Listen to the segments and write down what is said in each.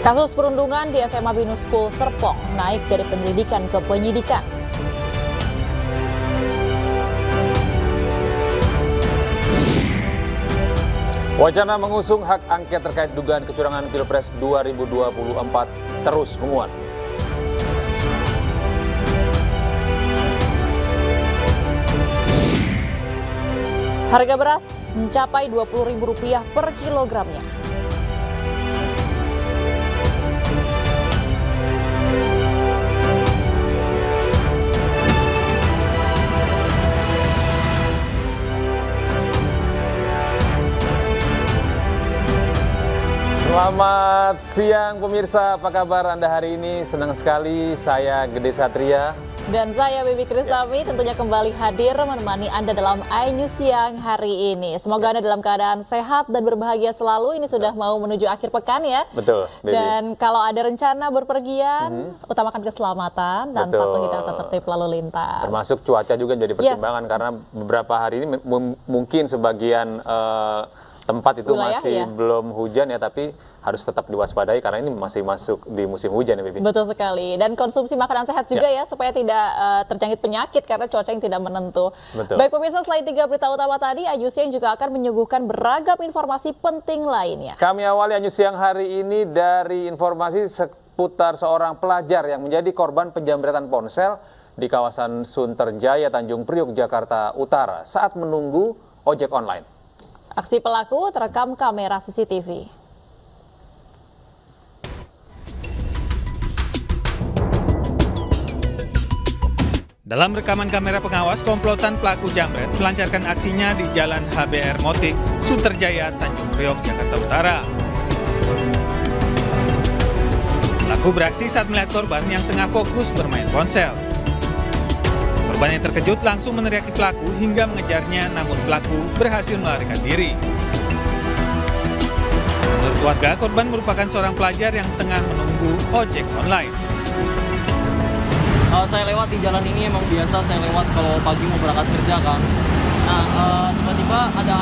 Kasus perundungan di SMA Binus School Serpong naik dari penyelidikan ke penyidikan. Wacana mengusung hak angket terkait dugaan kecurangan Pilpres 2024 terus menguat. Harga beras mencapai Rp20.000 per kilogramnya. Selamat siang pemirsa, apa kabar Anda hari ini? Senang sekali, saya Gede Satria. Dan saya Bibi Kristami tentunya kembali hadir menemani Anda dalam iNews Siang hari ini. Semoga Anda dalam keadaan sehat dan berbahagia selalu. Ini sudah mau menuju akhir pekan ya. Betul, Bibi. Dan kalau ada rencana berpergian, utamakan keselamatan dan patuhi tata tertib lalu lintas. Termasuk cuaca juga jadi pertimbangan karena beberapa hari ini mungkin sebagian tempat itu wilayah, masih ya? belum hujan ya, tapi harus tetap diwaspadai karena ini masih masuk di musim hujan ya, Bibi. Betul sekali. Dan konsumsi makanan sehat juga ya supaya tidak terjangkit penyakit karena cuaca yang tidak menentu. Betul. Baik pemirsa, selain 3 berita utama tadi, iNews Siang juga akan menyuguhkan beragam informasi penting lainnya. Kami awali iNews Siang hari ini dari informasi seputar seorang pelajar yang menjadi korban penjamretan ponsel di kawasan Sunterjaya, Tanjung Priok, Jakarta Utara saat menunggu ojek online. Aksi pelaku terekam kamera CCTV. Dalam rekaman kamera pengawas, komplotan pelaku jamret melancarkan aksinya di Jalan HBR Motik, Sunterjaya, Tanjung Priok, Jakarta Utara. Pelaku beraksi saat melihat korban yang tengah fokus bermain ponsel. Korban yang terkejut langsung meneriaki pelaku hingga mengejarnya, namun pelaku berhasil melarikan diri. Menurut warga, korban merupakan seorang pelajar yang tengah menunggu ojek online. Saya lewat di jalan ini emang biasa saya lewat kalau pagi mau berangkat kerja kan. Nah tiba-tiba ada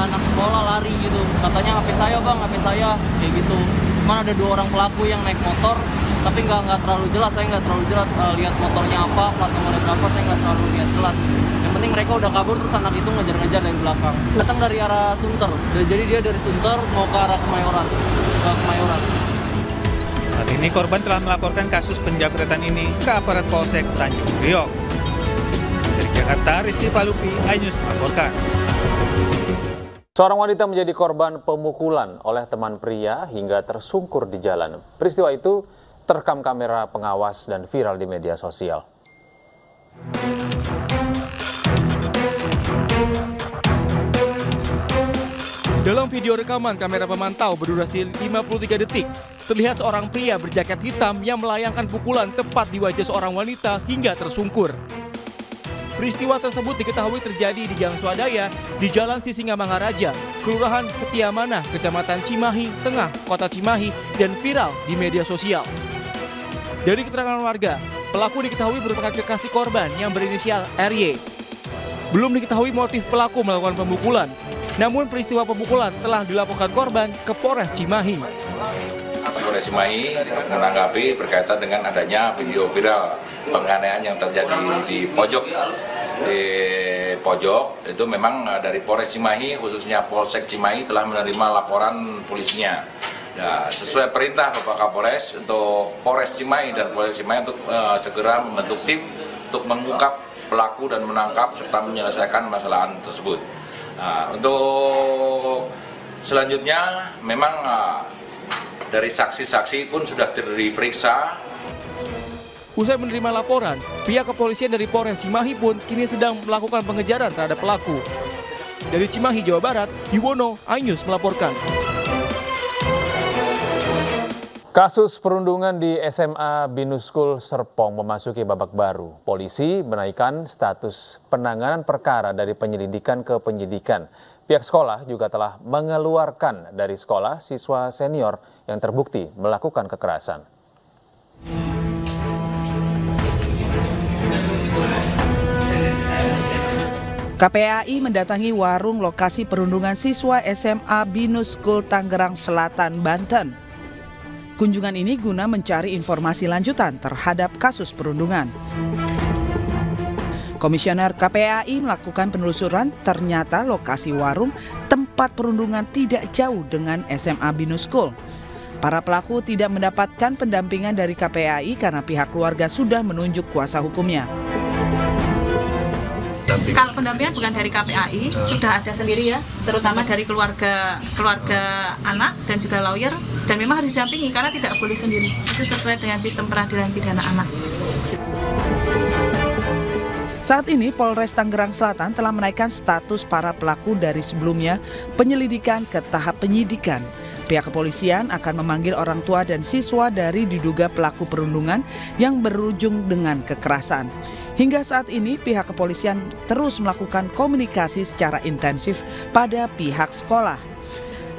anak sekolah lari gitu, katanya HP saya bang, HP saya kayak gitu. Cuman ada 2 orang pelaku yang naik motor, tapi nggak terlalu jelas, saya nggak terlalu jelas lihat motornya apa, plat nomornya berapa, saya nggak terlalu lihat jelas. Yang penting mereka udah kabur, terus anak itu ngejar-ngejar dari belakang. Datang dari arah Sunter, jadi dia dari Sunter mau ke arah Kemayoran. Saat ini korban telah melaporkan kasus penjamretan ini ke aparat Polsek Tanjung Priok. Dari Jakarta, Rizky Palupi, iNews melaporkan. Seorang wanita menjadi korban pemukulan oleh teman pria hingga tersungkur di jalan. Peristiwa itu terekam kamera pengawas dan viral di media sosial. Dalam video rekaman kamera pemantau berdurasi 53 detik, terlihat seorang pria berjaket hitam yang melayangkan pukulan tepat di wajah seorang wanita hingga tersungkur. Peristiwa tersebut diketahui terjadi di Gang Swadaya di Jalan Sisingamangaraja, Kelurahan Setiamanah, Kecamatan Cimahi Tengah, Kota Cimahi, dan viral di media sosial. Dari keterangan warga, pelaku diketahui merupakan kekasih korban yang berinisial RY. Belum diketahui motif pelaku melakukan pemukulan, namun peristiwa pemukulan telah dilaporkan korban ke Polres Cimahi. Polres Cimahi menanggapi berkaitan dengan adanya video viral penganiayaan yang terjadi di pojok. Di pojok itu memang dari Polres Cimahi, khususnya Polsek Cimahi telah menerima laporan polisinya. Nah, sesuai perintah Bapak Kapolres untuk Polres Cimahi dan Polres Cimahi untuk segera membentuk tim untuk mengungkap pelaku dan menangkap serta menyelesaikan masalah tersebut. Nah, untuk selanjutnya memang dari saksi-saksi pun sudah diperiksa. Usai menerima laporan, pihak kepolisian dari Polres Cimahi pun kini sedang melakukan pengejaran terhadap pelaku. Dari Cimahi, Jawa Barat, Yuwono, iNews melaporkan. Kasus perundungan di SMA Binus School Serpong memasuki babak baru. Polisi menaikkan status penanganan perkara dari penyelidikan ke penyidikan. Pihak sekolah juga telah mengeluarkan dari sekolah siswa senior yang terbukti melakukan kekerasan. KPAI mendatangi warung lokasi perundungan siswa SMA Binus School Tangerang Selatan, Banten. Kunjungan ini guna mencari informasi lanjutan terhadap kasus perundungan. Komisioner KPAI melakukan penelusuran, ternyata lokasi warung tempat perundungan tidak jauh dengan SMA Binus School. Para pelaku tidak mendapatkan pendampingan dari KPAI karena pihak keluarga sudah menunjuk kuasa hukumnya. Kalau pendampingan bukan dari KPAI, sudah ada sendiri ya, terutama dari keluarga anak dan juga lawyer, dan memang harus didampingi karena tidak boleh sendiri. Itu sesuai dengan sistem peradilan pidana anak. Saat ini Polres Tangerang Selatan telah menaikkan status para pelaku dari sebelumnya penyelidikan ke tahap penyidikan. Pihak kepolisian akan memanggil orang tua dan siswa dari diduga pelaku perundungan yang berujung dengan kekerasan. Hingga saat ini pihak kepolisian terus melakukan komunikasi secara intensif pada pihak sekolah.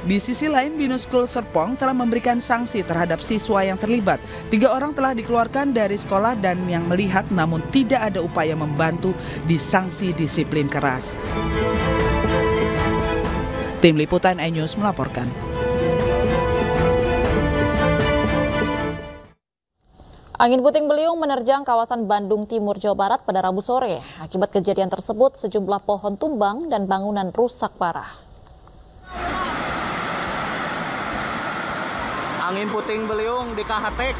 Di sisi lain, Binus School Serpong telah memberikan sanksi terhadap siswa yang terlibat. 3 orang telah dikeluarkan dari sekolah dan yang melihat namun tidak ada upaya membantu di sanksi disiplin keras. Tim Liputan iNews melaporkan. Angin puting beliung menerjang kawasan Bandung Timur, Jawa Barat pada Rabu sore. Akibat kejadian tersebut, sejumlah pohon tumbang dan bangunan rusak parah. Angin puting beliung di Kahatek.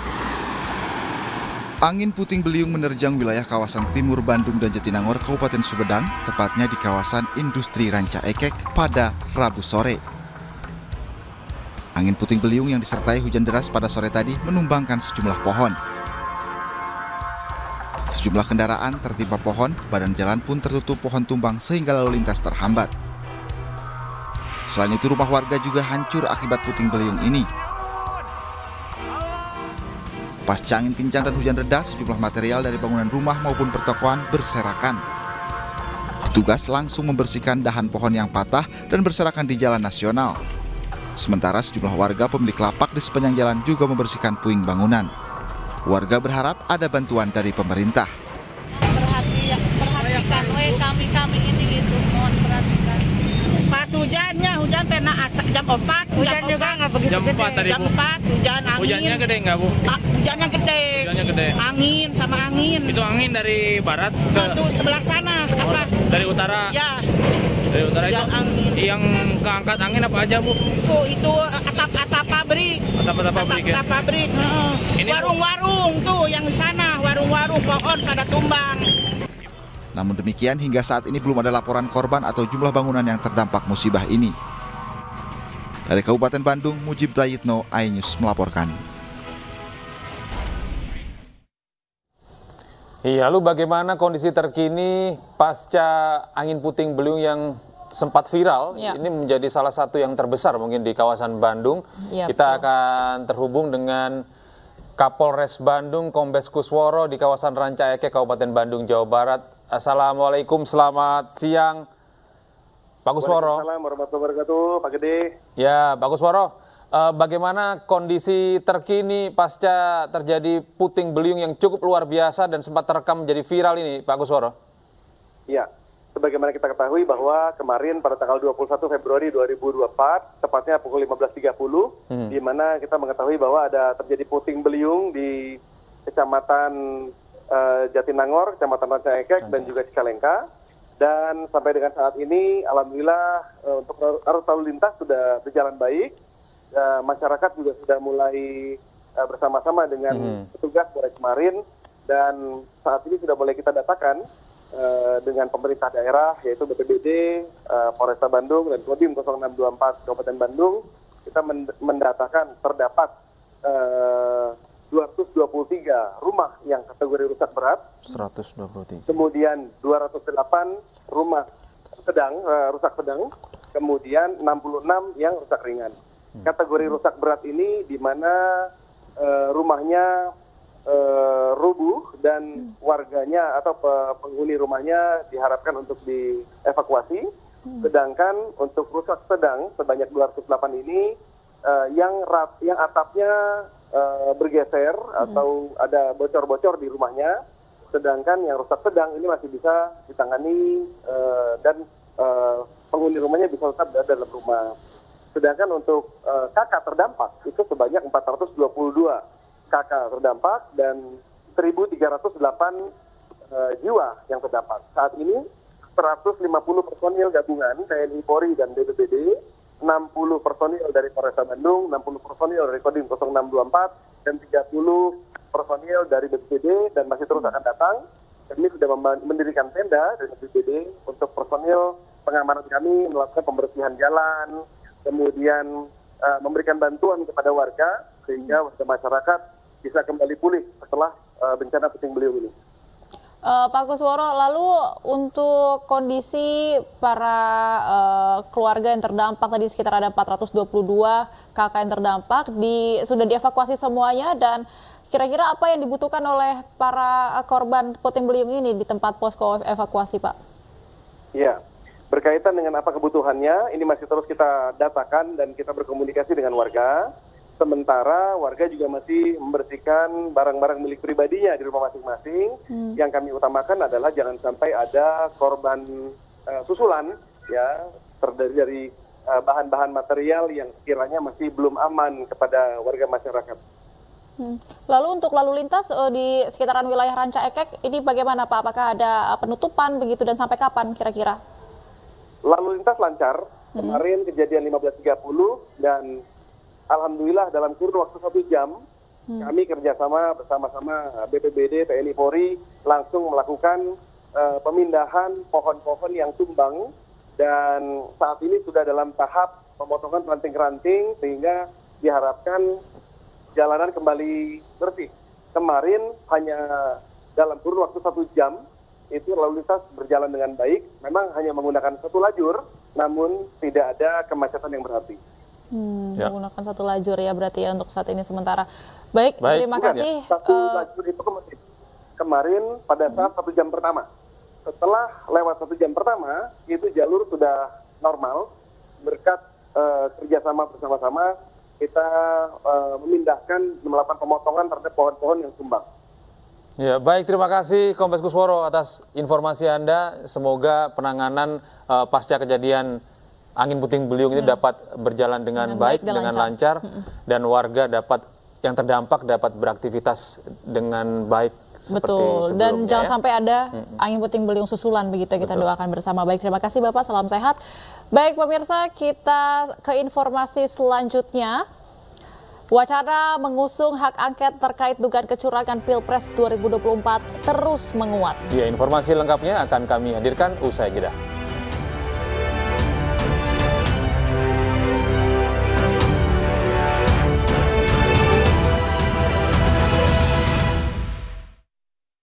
Angin puting beliung menerjang wilayah kawasan Timur Bandung dan Jatinangor, Kabupaten Sumedang, tepatnya di kawasan Industri Ranca Ekek pada Rabu sore. Angin puting beliung yang disertai hujan deras pada sore tadi menumbangkan sejumlah pohon. Sejumlah kendaraan tertimpa pohon, badan jalan pun tertutup pohon tumbang sehingga lalu lintas terhambat. Selain itu, rumah warga juga hancur akibat puting beliung ini. Pasca angin kencang dan hujan reda, sejumlah material dari bangunan rumah maupun pertokoan berserakan. Petugas langsung membersihkan dahan pohon yang patah dan berserakan di jalan nasional. Sementara sejumlah warga pemilik lapak di sepanjang jalan juga membersihkan puing bangunan. Warga berharap ada bantuan dari pemerintah. Perhatikan kami ini gitu, mohon perhatikan. Pas hujan tena jam 4, hujan juga nggak begitu jam 4 gede. Tadi, jam 4, hujan angin. Hujannya gede nggak, Bu? Hujannya gede. Angin sama angin. Itu angin dari barat ke tuh sebelah sana, apa? Dari utara. Ya. Dari utara itu angin. Yang keangkat angin apa aja, Bu? Itu atap pabrik. Atap pabrik. Warung-warung tuh yang di sana, warung-warung pohon pada tumbang. Namun demikian, hingga saat ini belum ada laporan korban atau jumlah bangunan yang terdampak musibah ini. Dari Kabupaten Bandung, Mujib Prayitno, iNews melaporkan. Lalu bagaimana kondisi terkini pasca angin puting beliung yang sempat viral? Ini menjadi salah satu yang terbesar mungkin di kawasan Bandung. Kita akan terhubung dengan Kapolres Bandung, Kombes Kusworo di kawasan Ranca Ekek, Kabupaten Bandung, Jawa Barat. Assalamualaikum, selamat siang, Pak Kusworo. Waalaikumsalam warahmatullahi wabarakatuh, Pak Gede. Ya, Pak Kusworo, bagaimana kondisi terkini pasca terjadi puting beliung yang cukup luar biasa dan sempat terekam menjadi viral ini, Pak Kusworo? Ya, sebagaimana kita ketahui bahwa kemarin pada tanggal 21 Februari 2024, tepatnya pukul 15.30, di mana kita mengetahui bahwa ada terjadi puting beliung di Kecamatan Jatinangor, Kecamatan Ranca Ekek, dan juga Cicalengka. Dan sampai dengan saat ini, alhamdulillah untuk arus lalu lintas sudah berjalan baik. Masyarakat juga sudah mulai bersama-sama dengan petugas mulai kemarin. Dan saat ini sudah mulai kita datakan dengan pemerintah daerah, yaitu BPBD, Polresta Bandung, dan Kodim 0624 Kabupaten Bandung. Kita mendatakan terdapat 223 rumah yang kategori rusak berat, 123. Kemudian 208 rumah rusak sedang, kemudian 66 yang rusak ringan. Kategori rusak berat ini di mana rumahnya rubuh dan warganya atau penghuni rumahnya diharapkan untuk dievakuasi. Sedangkan untuk rusak sedang sebanyak 208 ini yang atapnya bergeser atau ada bocor-bocor di rumahnya, sedangkan yang rusak sedang ini masih bisa ditangani dan penghuni rumahnya bisa tetap berada dalam rumah. Sedangkan untuk kakak terdampak itu sebanyak 422 kakak terdampak dan 1.308 jiwa yang terdampak. Saat ini 150 personil gabungan TNI Polri dan BPBD, 60 personil dari Polresta Bandung, 60 personil dari Kodim 0624 dan 30 personil dari BPBD dan masih terus akan datang. Kami sudah mendirikan tenda dari BPBD untuk personil pengamanan kami melakukan pembersihan jalan, kemudian memberikan bantuan kepada warga sehingga masyarakat bisa kembali pulih setelah bencana puting beliung ini. Pak Kusworo, lalu untuk kondisi para keluarga yang terdampak, tadi sekitar ada 422 kakak yang terdampak, sudah dievakuasi semuanya, dan kira-kira apa yang dibutuhkan oleh para korban puting beliung ini di tempat posko evakuasi, Pak? Iya. Berkaitan dengan apa kebutuhannya, ini masih terus kita datakan dan kita berkomunikasi dengan warga. Sementara warga juga masih membersihkan barang-barang milik pribadinya di rumah masing-masing. Yang kami utamakan adalah jangan sampai ada korban susulan, ya, terdiri dari bahan-bahan material yang sekiranya masih belum aman kepada warga masyarakat. Lalu untuk lalu lintas di sekitaran wilayah Ranca Ekek ini bagaimana, Pak? Apakah ada penutupan begitu dan sampai kapan kira-kira? Lalu lintas lancar, kemarin kejadian 15.30 dan alhamdulillah dalam kurun waktu 1 jam kami kerjasama bersama-sama BPBD, TNI Polri langsung melakukan pemindahan pohon-pohon yang tumbang dan saat ini sudah dalam tahap pemotongan ranting-ranting sehingga diharapkan jalanan kembali bersih. Kemarin hanya dalam kurun waktu 1 jam itu lalu lintas berjalan dengan baik, memang hanya menggunakan 1 lajur, namun tidak ada kemacetan yang berarti. Menggunakan 1 lajur ya berarti ya untuk saat ini sementara. Baik. Terima kasih. Ya. 1 lajur itu kemarin pada saat 1 jam pertama. Setelah lewat 1 jam pertama, itu jalur sudah normal, berkat kerjasama bersama-sama kita melakukan pemotongan terhadap pohon-pohon yang tumbang. Ya, baik, terima kasih Kombes Kusworo atas informasi Anda. Semoga penanganan pasca kejadian angin puting beliung ini dapat berjalan dengan baik, dengan lancar, dan warga yang terdampak dapat beraktivitas dengan baik seperti sebelumnya. Dan jangan sampai ada angin puting beliung susulan, begitu kita doakan bersama. Baik, terima kasih Bapak, salam sehat. Baik pemirsa, kita ke informasi selanjutnya. Wacana mengusung hak angket terkait dugaan kecurangan Pilpres 2024 terus menguat. Ya, informasi lengkapnya akan kami hadirkan usai jeda.